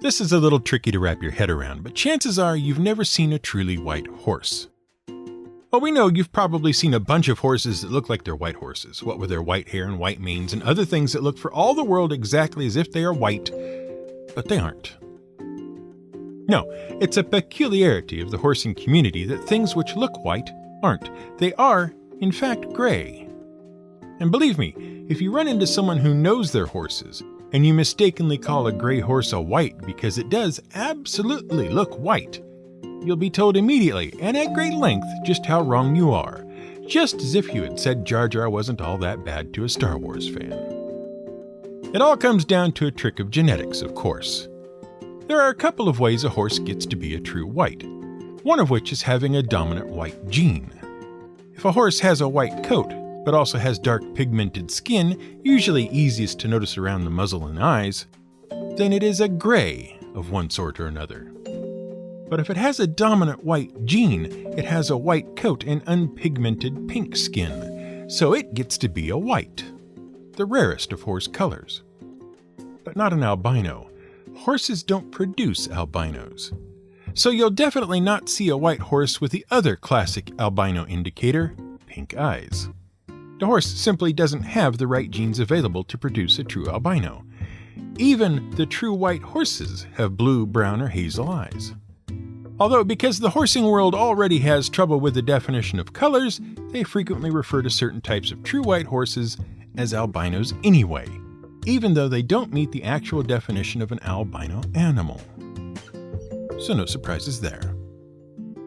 This is a little tricky to wrap your head around, but chances are you've never seen a truly white horse. Well, we know you've probably seen a bunch of horses that look like they're white horses, what with their white hair and white manes and other things that look for all the world exactly as if they are white, but they aren't. No, it's a peculiarity of the horsing community that things which look white aren't. They are, in fact, gray. And believe me, if you run into someone who knows their horses, and you mistakenly call a gray horse a white because it does absolutely look white, you'll be told immediately and at great length just how wrong you are, just as if you had said Jar Jar wasn't all that bad to a Star Wars fan. It all comes down to a trick of genetics, of course. There are a couple of ways a horse gets to be a true white, one of which is having a dominant white gene. If a horse has a white coat, but also has dark pigmented skin, usually easiest to notice around the muzzle and eyes, then it is a gray of one sort or another. But if it has a dominant white gene, it has a white coat and unpigmented pink skin, so it gets to be a white, the rarest of horse colors. But not an albino. Horses don't produce albinos. So you'll definitely not see a white horse with the other classic albino indicator, pink eyes. The horse simply doesn't have the right genes available to produce a true albino. Even the true white horses have blue, brown, or hazel eyes. Although because the horsing world already has trouble with the definition of colors, they frequently refer to certain types of true white horses as albinos anyway, even though they don't meet the actual definition of an albino animal. So no surprises there.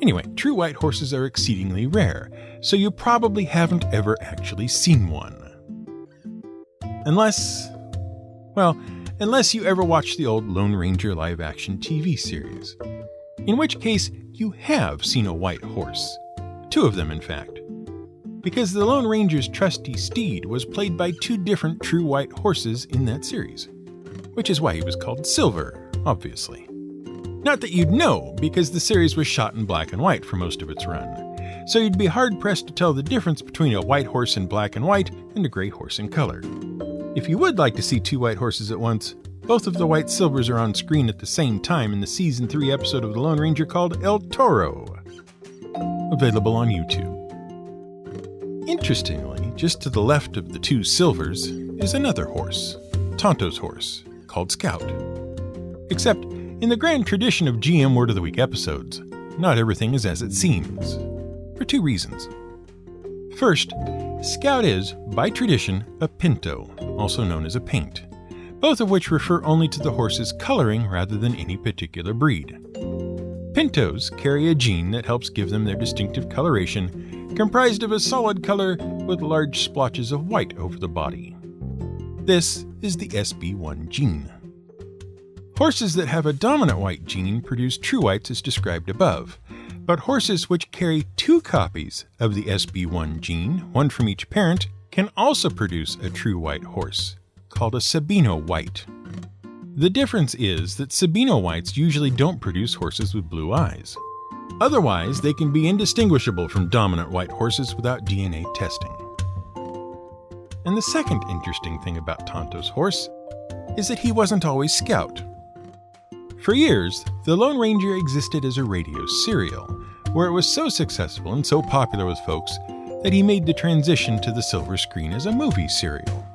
Anyway, true white horses are exceedingly rare, so you probably haven't ever actually seen one. Unless you ever watched the old Lone Ranger live-action TV series. In which case, you have seen a white horse. 2 of them, in fact. Because the Lone Ranger's trusty steed was played by 2 different true white horses in that series. Which is why he was called Silver, obviously. Not that you'd know, because the series was shot in black and white for most of its run. So you'd be hard-pressed to tell the difference between a white horse in black and white and a gray horse in color. If you would like to see 2 white horses at once, both of the white silvers are on screen at the same time in the Season 3 episode of The Lone Ranger called El Toro. Available on YouTube. Interestingly, just to the left of the 2 silvers is another horse, Tonto's horse, called Scout. Except, in the grand tradition of GM Word of the Week episodes, not everything is as it seems, for 2 reasons. First, Scout is, by tradition, a pinto, also known as a paint, both of which refer only to the horse's coloring rather than any particular breed. Pintos carry a gene that helps give them their distinctive coloration, comprised of a solid color with large splotches of white over the body. This is the SB1 gene. Horses that have a dominant white gene produce true whites as described above, but horses which carry 2 copies of the SB1 gene, one from each parent, can also produce a true white horse, called a Sabino white. The difference is that Sabino whites usually don't produce horses with blue eyes. Otherwise, they can be indistinguishable from dominant white horses without DNA testing. And the second interesting thing about Tonto's horse is that he wasn't always Scout. For years, the Lone Ranger existed as a radio serial, where it was so successful and so popular with folks that he made the transition to the silver screen as a movie serial.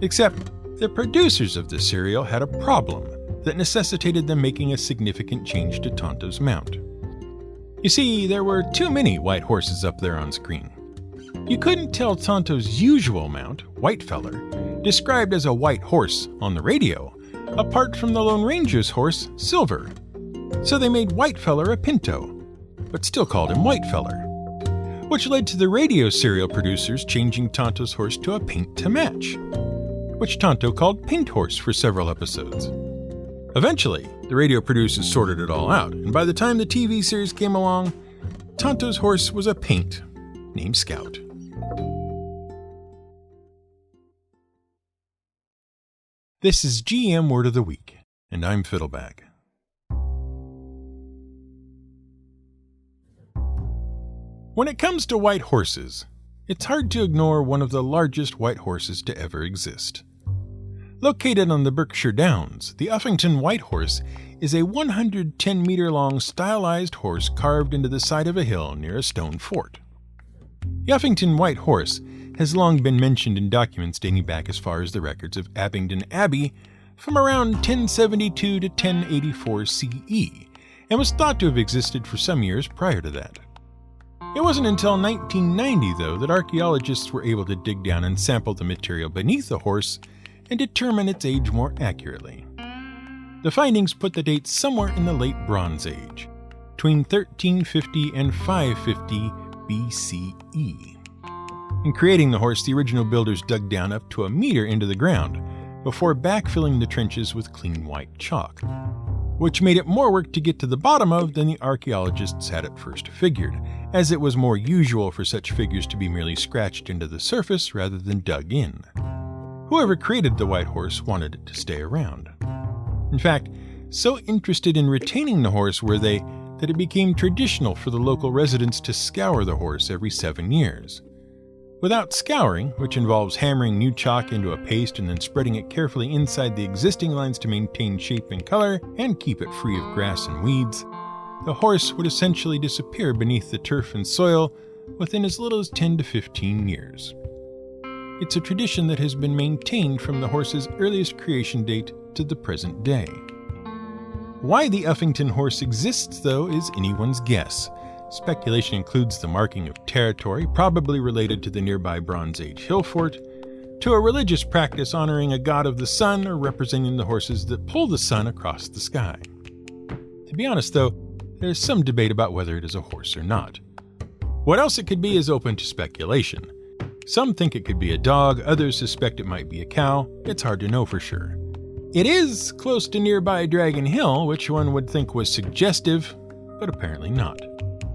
Except, the producers of the serial had a problem that necessitated them making a significant change to Tonto's mount. You see, there were too many white horses up there on screen. You couldn't tell Tonto's usual mount, Whitefeller, described as a white horse on the radio, apart from the Lone Ranger's horse, Silver. So they made Whitefeller a pinto, but still called him Whitefeller, which led to the radio serial producers changing Tonto's horse to a paint to match, which Tonto called Paint Horse for several episodes. Eventually, the radio producers sorted it all out, and by the time the TV series came along, Tonto's horse was a paint named Scout. This is GM Word of the Week, and I'm Fiddleback. When it comes to white horses, it's hard to ignore one of the largest white horses to ever exist. Located on the Berkshire Downs, the Uffington White Horse is a 110-meter-long stylized horse carved into the side of a hill near a stone fort. The Uffington White Horse has long been mentioned in documents dating back as far as the records of Abingdon Abbey from around 1072 to 1084 CE, and was thought to have existed for some years prior to that. It wasn't until 1990, though, that archaeologists were able to dig down and sample the material beneath the horse and determine its age more accurately. The findings put the date somewhere in the late Bronze Age, between 1350 and 550 BCE. In creating the horse, the original builders dug down up to a meter into the ground before backfilling the trenches with clean white chalk, which made it more work to get to the bottom of than the archaeologists had at first figured, as it was more usual for such figures to be merely scratched into the surface rather than dug in. Whoever created the white horse wanted it to stay around. In fact, so interested in retaining the horse were they that it became traditional for the local residents to scour the horse every 7 years. Without scouring, which involves hammering new chalk into a paste and then spreading it carefully inside the existing lines to maintain shape and color and keep it free of grass and weeds, the horse would essentially disappear beneath the turf and soil within as little as 10 to 15 years. It's a tradition that has been maintained from the horse's earliest creation date to the present day. Why the Uffington horse exists, though, is anyone's guess. Speculation includes the marking of territory, probably related to the nearby Bronze Age hill fort, to a religious practice honoring a god of the sun or representing the horses that pull the sun across the sky. To be honest, though, there's some debate about whether it is a horse or not. What else it could be is open to speculation. Some think it could be a dog, others suspect it might be a cow. It's hard to know for sure. It is close to nearby Dragon Hill, which one would think was suggestive, but apparently not.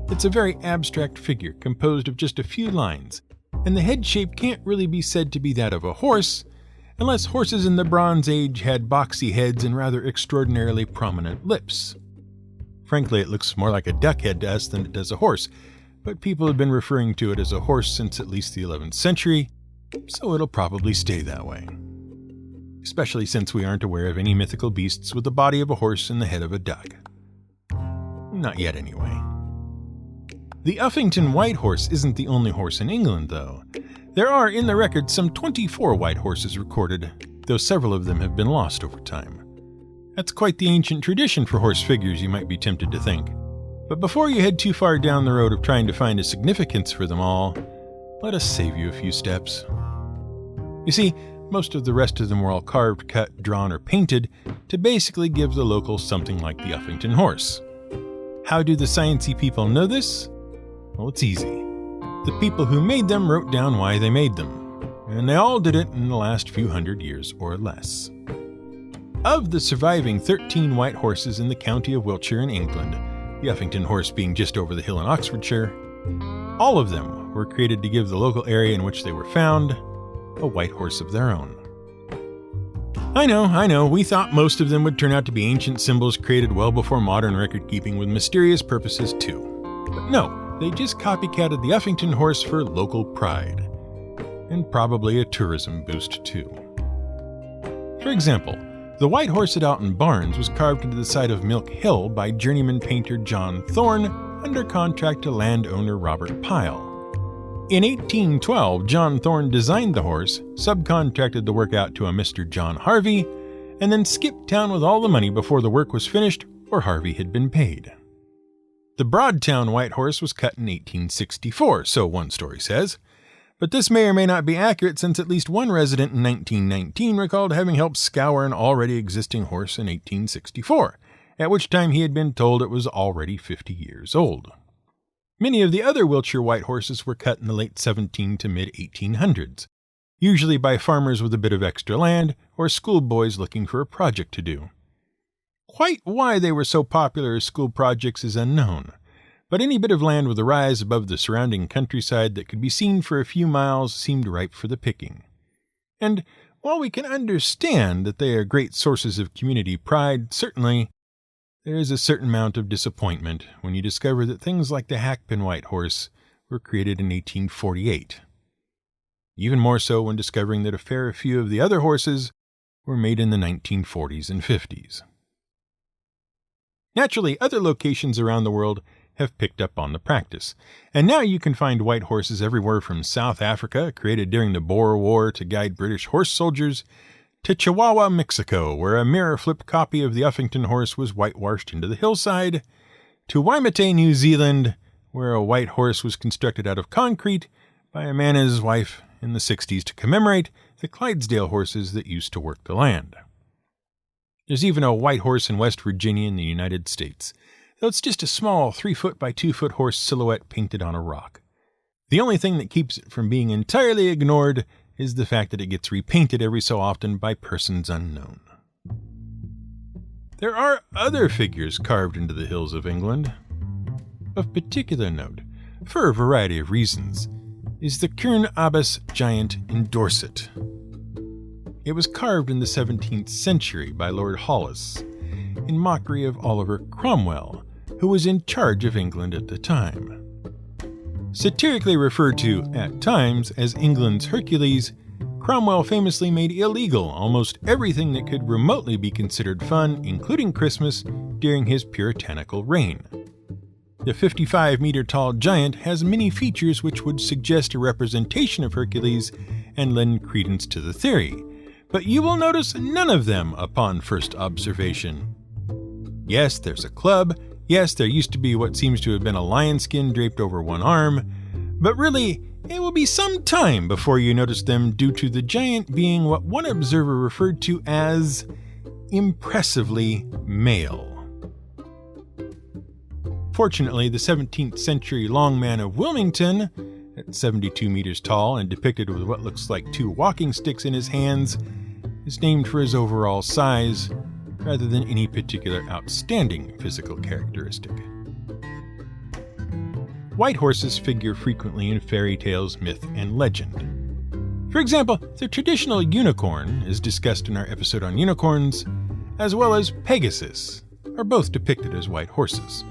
It's a very abstract figure composed of just a few lines, and the head shape can't really be said to be that of a horse, unless horses in the Bronze Age had boxy heads and rather extraordinarily prominent lips. Frankly, it looks more like a duck head to us than it does a horse, but people have been referring to it as a horse since at least the 11th century, so it'll probably stay that way. Especially since we aren't aware of any mythical beasts with the body of a horse and the head of a duck. Not yet, anyway. The Uffington White Horse isn't the only horse in England, though. There are, in the record, some 24 white horses recorded, though several of them have been lost over time. That's quite the ancient tradition for horse figures, you might be tempted to think. But before you head too far down the road of trying to find a significance for them all, let us save you a few steps. You see, most of the rest of them were all carved, cut, drawn, or painted to basically give the locals something like the Uffington horse. How do the sciencey people know this? Well, it's easy. The people who made them wrote down why they made them, and they all did it in the last few hundred years or less. Of the surviving 13 white horses in the county of Wiltshire in England, the Uffington horse being just over the hill in Oxfordshire, all of them were created to give the local area in which they were found a white horse of their own. I know, we thought most of them would turn out to be ancient symbols created well before modern record-keeping with mysterious purposes too. But no, they just copycatted the Uffington horse for local pride. And probably a tourism boost too. For example, the white horse at Alton Barnes was carved into the side of Milk Hill by journeyman painter John Thorne under contract to landowner Robert Pyle. In 1812, John Thorne designed the horse, subcontracted the work out to a Mr. John Harvey, and then skipped town with all the money before the work was finished or Harvey had been paid. The Broadtown white horse was cut in 1864, so one story says. But this may or may not be accurate, since at least one resident in 1919 recalled having helped scour an already existing horse in 1864, at which time he had been told it was already 50 years old. Many of the other Wiltshire white horses were cut in the late 17 to mid-1800s, usually by farmers with a bit of extra land or schoolboys looking for a project to do. Quite why they were so popular as school projects is unknown, but any bit of land with a rise above the surrounding countryside that could be seen for a few miles seemed ripe for the picking. And while we can understand that they are great sources of community pride, certainly there is a certain amount of disappointment when you discover that things like the Hackpin White Horse were created in 1848. Even more so when discovering that a fair few of the other horses were made in the 1940s and 50s. Naturally, other locations around the world have picked up on the practice, and now you can find white horses everywhere from South Africa, created during the Boer War to guide British horse soldiers, to Chihuahua, Mexico, where a mirror-flipped copy of the Uffington horse was whitewashed into the hillside, to Waimate, New Zealand, where a white horse was constructed out of concrete by a man and his wife in the 60s to commemorate the Clydesdale horses that used to work the land. There's even a white horse in West Virginia in the United States, though it's just a small 3-foot by 2-foot horse silhouette painted on a rock. The only thing that keeps it from being entirely ignored is the fact that it gets repainted every so often by persons unknown. There are other figures carved into the hills of England. Of particular note, for a variety of reasons, is the Cwrn Abbas giant in Dorset. It was carved in the 17th century by Lord Hollis, in mockery of Oliver Cromwell, who was in charge of England at the time. Satirically referred to, at times, as England's Hercules, Cromwell famously made illegal almost everything that could remotely be considered fun, including Christmas, during his puritanical reign. The 55-meter-tall giant has many features which would suggest a representation of Hercules and lend credence to the theory, but you will notice none of them upon first observation. Yes, there's a club. Yes, there used to be what seems to have been a lion skin draped over one arm, but really, it will be some time before you notice them due to the giant being what one observer referred to as impressively male. Fortunately, the 17th century Longman of Wilmington, at 72 meters tall and depicted with what looks like 2 walking sticks in his hands, is named for his overall size, rather than any particular outstanding physical characteristic. White horses figure frequently in fairy tales, myth, and legend. For example, the traditional unicorn, as discussed in our episode on unicorns, as well as Pegasus, are both depicted as white horses.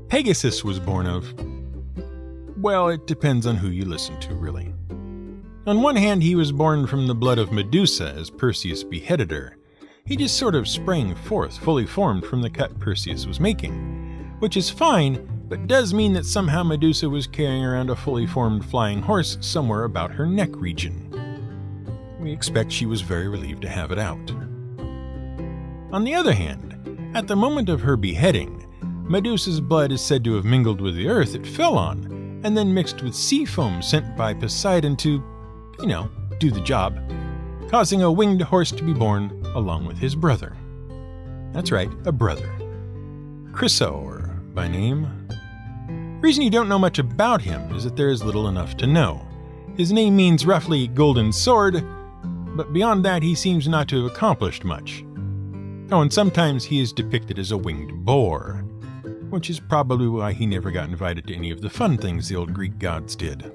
Pegasus was born of... well, it depends on who you listen to, really. On one hand, he was born from the blood of Medusa as Perseus beheaded her. He just sort of sprang forth fully formed from the cut Perseus was making, which is fine, but does mean that somehow Medusa was carrying around a fully formed flying horse somewhere about her neck region. We expect she was very relieved to have it out. On the other hand, at the moment of her beheading, Medusa's blood is said to have mingled with the earth it fell on, and then mixed with sea foam sent by Poseidon to, do the job, causing a winged horse to be born along with his brother. That's right, a brother. Chrysaor, by name. Reason you don't know much about him is that there is little enough to know. His name means roughly golden sword, but beyond that he seems not to have accomplished much. Oh, and sometimes he is depicted as a winged boar, which is probably why he never got invited to any of the fun things the old Greek gods did.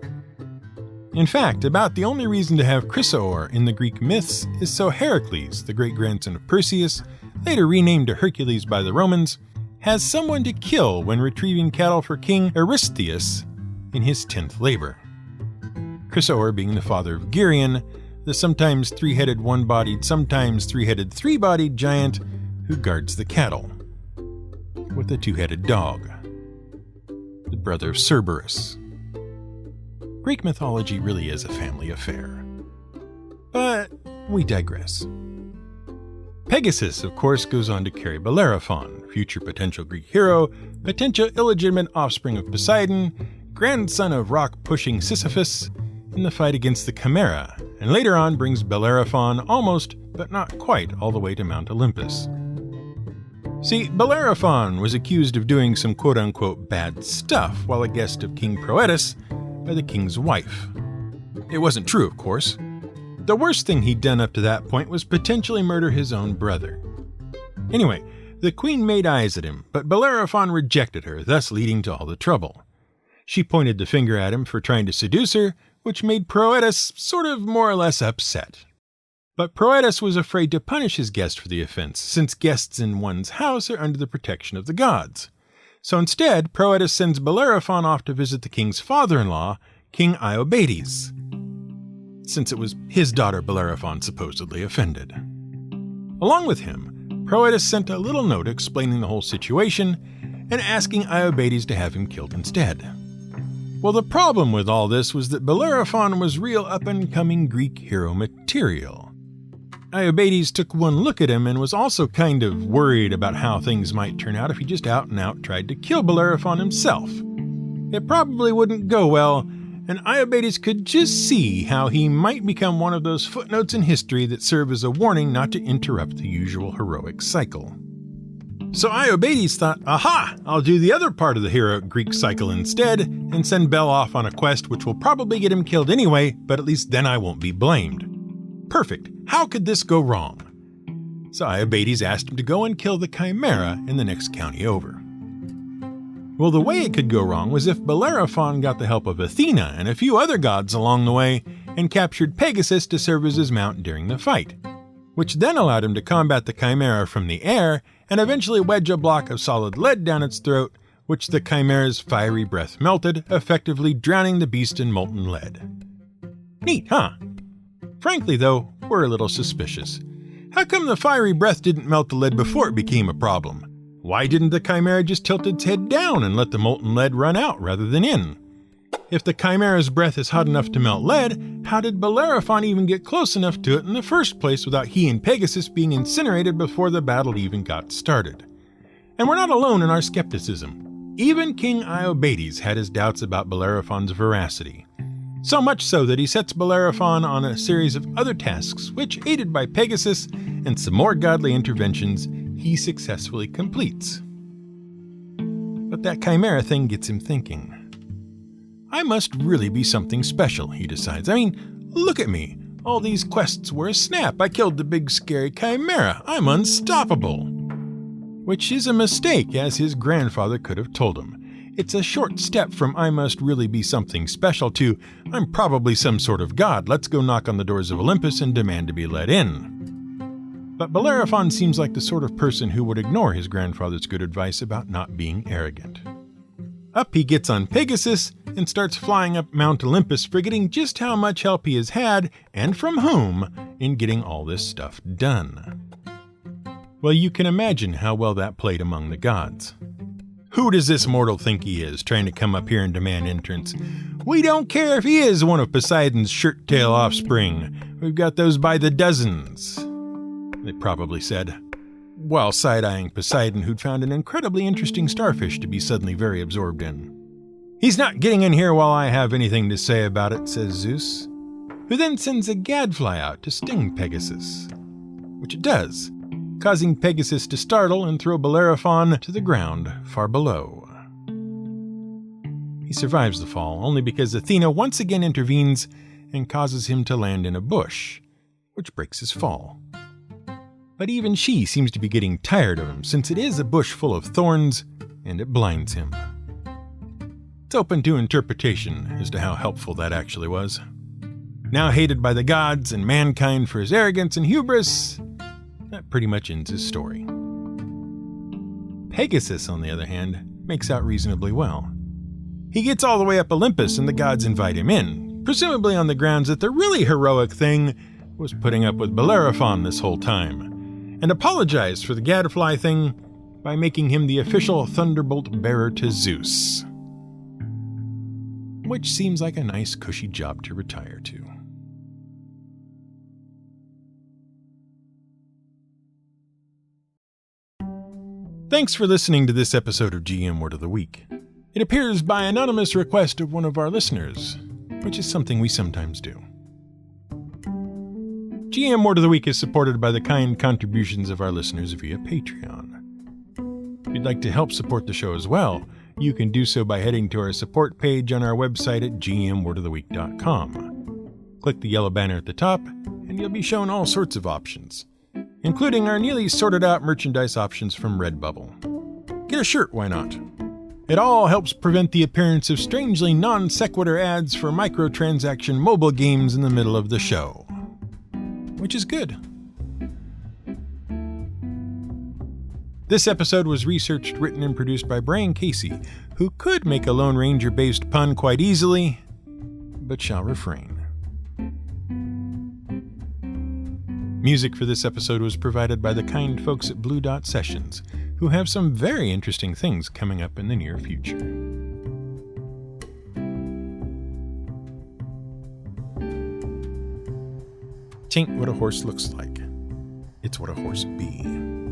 In fact, about the only reason to have Chrysaor in the Greek myths is so Heracles, the great-grandson of Perseus, later renamed to Hercules by the Romans, has someone to kill when retrieving cattle for King Eurystheus in his 10th labor. Chrysaor being the father of Geryon, the sometimes 3-headed one-bodied, sometimes 3-headed three-bodied giant who guards the cattle, with a 2-headed dog, the brother of Cerberus. Greek mythology really is a family affair. But we digress. Pegasus, of course, goes on to carry Bellerophon, future potential Greek hero, potential illegitimate offspring of Poseidon, grandson of rock-pushing Sisyphus, in the fight against the Chimera, and later on brings Bellerophon almost, but not quite, all the way to Mount Olympus. See, Bellerophon was accused of doing some quote-unquote bad stuff while a guest of King Proetus by the king's wife. It wasn't true, of course. The worst thing he'd done up to that point was potentially murder his own brother. Anyway, the queen made eyes at him, but Bellerophon rejected her, thus leading to all the trouble. She pointed the finger at him for trying to seduce her, which made Proetus sort of more or less upset. But Proetus was afraid to punish his guest for the offense, since guests in one's house are under the protection of the gods. So instead, Proetus sends Bellerophon off to visit the king's father-in-law, King Iobates. since it was his daughter Bellerophon supposedly offended. Along with him, Proetus sent a little note explaining the whole situation and asking Iobates to have him killed instead. Well, the problem with all this was that Bellerophon was real up-and-coming Greek hero material. Iobates took one look at him and was also kind of worried about how things might turn out if he just out and out tried to kill Bellerophon himself. It probably wouldn't go well, and Iobates could just see how he might become one of those footnotes in history that serve as a warning not to interrupt the usual heroic cycle. So Iobates thought, aha, I'll do the other part of the heroic Greek cycle instead, and send Bel off on a quest which will probably get him killed anyway, but at least then I won't be blamed. Perfect. How could this go wrong? So Iobates asked him to go and kill the Chimera in the next county over. Well, the way it could go wrong was if Bellerophon got the help of Athena and a few other gods along the way and captured Pegasus to serve as his mount during the fight, which then allowed him to combat the Chimera from the air and eventually wedge a block of solid lead down its throat, which the Chimera's fiery breath melted, effectively drowning the beast in molten lead. Neat, huh? Frankly, though, we're a little suspicious. How come the fiery breath didn't melt the lead before it became a problem? Why didn't the Chimera just tilt its head down and let the molten lead run out rather than in? If the Chimera's breath is hot enough to melt lead, how did Bellerophon even get close enough to it in the first place without he and Pegasus being incinerated before the battle even got started? And we're not alone in our skepticism. Even King Iobates had his doubts about Bellerophon's veracity. So much so that he sets Bellerophon on a series of other tasks, which, aided by Pegasus and some more godly interventions, he successfully completes. But that Chimera thing gets him thinking. I must really be something special, he decides. I mean, look at me. All these quests were a snap. I killed the big scary Chimera. I'm unstoppable. Which is a mistake, as his grandfather could have told him. It's a short step from I must really be something special to I'm probably some sort of god. Let's go knock on the doors of Olympus and demand to be let in. But Bellerophon seems like the sort of person who would ignore his grandfather's good advice about not being arrogant. Up he gets on Pegasus and starts flying up Mount Olympus, forgetting just how much help he has had, and from whom, in getting all this stuff done. Well, you can imagine how well that played among the gods. Who does this mortal think he is, trying to come up here and demand entrance? We don't care if he is one of Poseidon's shirt-tail offspring. We've got those by the dozens, they probably said, while side-eyeing Poseidon, who'd found an incredibly interesting starfish to be suddenly very absorbed in. He's not getting in here while I have anything to say about it, says Zeus, who then sends a gadfly out to sting Pegasus, which it does, causing Pegasus to startle and throw Bellerophon to the ground far below. He survives the fall only because Athena once again intervenes and causes him to land in a bush, which breaks his fall. But even she seems to be getting tired of him, since it is a bush full of thorns and it blinds him. It's open to interpretation as to how helpful that actually was. Now hated by the gods and mankind for his arrogance and hubris, that pretty much ends his story. Pegasus, on the other hand, makes out reasonably well. He gets all the way up Olympus and the gods invite him in, presumably on the grounds that the really heroic thing was putting up with Bellerophon this whole time, and apologized for the gadfly thing by making him the official thunderbolt bearer to Zeus. Which seems like a nice cushy job to retire to. Thanks for listening to this episode of GM Word of the Week. It appears by anonymous request of one of our listeners, which is something we sometimes do. GM Word of the Week is supported by the kind contributions of our listeners via Patreon. If you'd like to help support the show as well, you can do so by heading to our support page on our website at gmwordoftheweek.com. Click the yellow banner at the top, and you'll be shown all sorts of options, including our nearly sorted out merchandise options from Redbubble. Get a shirt, why not? It all helps prevent the appearance of strangely non-sequitur ads for microtransaction mobile games in the middle of the show. Which is good. This episode was researched, written, and produced by Brian Casey, who could make a Lone Ranger-based pun quite easily, but shall refrain. Music for this episode was provided by the kind folks at Blue Dot Sessions, who have some very interesting things coming up in the near future. Tain't what a horse looks like. It's what a horse be.